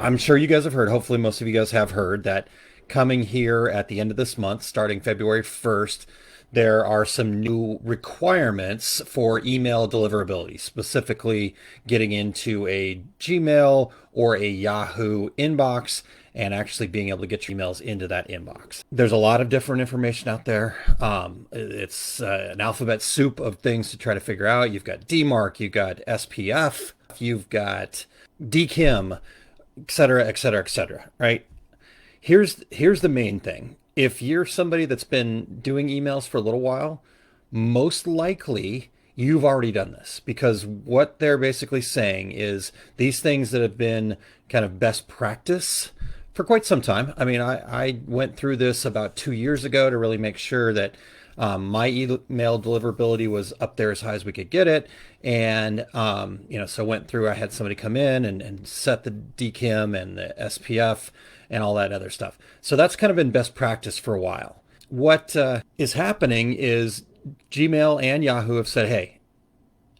I'm sure you guys have heard, hopefully most of you guys have heard that coming here at the end of this month, starting February 1st, there are some new requirements for email deliverability, specifically getting into a Gmail or a Yahoo inbox and actually being able to get your emails into that inbox. There's a lot of different information out there. It's an alphabet soup of things to try to figure out. You've got DMARC, you've got SPF, you've got DKIM, et cetera, et cetera, et cetera, right? Here's the main thing. If you're somebody that's been doing emails for a little while, most likely you've already done this because what they're basically saying is these things that have been kind of best practice for quite some time. I mean, I went through this about 2 years ago to really make sure that my email deliverability was up there as high as we could get it. And, so went through, I had somebody come in and set the DKIM and the SPF and all that other stuff. So that's kind of been best practice for a while. What is happening is Gmail and Yahoo have said, hey,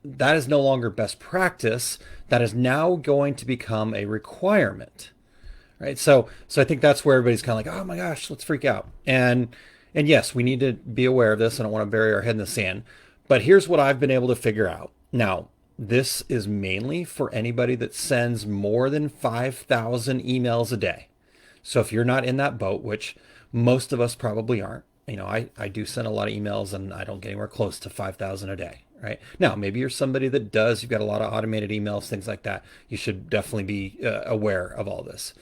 that is no longer best practice. That is now going to become a requirement. Right. So I think that's where everybody's kind of like, oh my gosh, let's freak out. And yes, we need to be aware of this. I don't want to bury our head in the sand. But here's what I've been able to figure out. Now, this is mainly for anybody that sends more than 5,000 emails a day. So if you're not in that boat, which most of us probably aren't, I do send a lot of emails and I don't get anywhere close to 5,000 a day, right? Now, maybe you're somebody that does, you've got a lot of automated emails, things like that. You should definitely be aware of all this.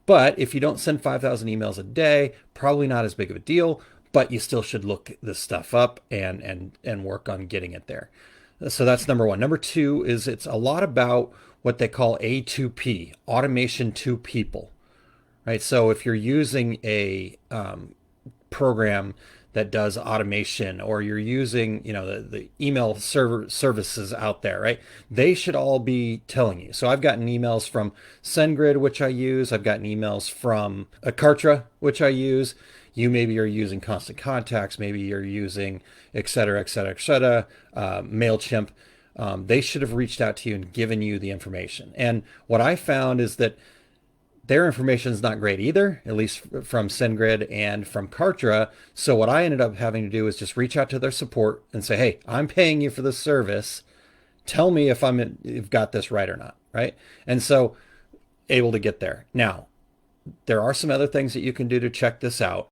But if you don't send 5,000 emails a day, probably not as big of a deal, but you still should look this stuff up and work on getting it there. So that's number one. Number two is it's a lot about what they call A2P, automation to people, right? So if you're using a program that does automation, or you're using, the email server services out there, right? They should all be telling you. So I've gotten emails from SendGrid, which I use. I've gotten emails from Kartra, which I use. You maybe are using Constant Contacts. Maybe you're using et cetera, et cetera, et cetera. MailChimp. They should have reached out to you and given you the information. And what I found is that their information is not great either, at least from SendGrid and from Kartra. So what I ended up having to do is just reach out to their support and say, hey, I'm paying you for this service. Tell me if you've got this right or not, right? And so able to get there. Now, there are some other things that you can do to check this out.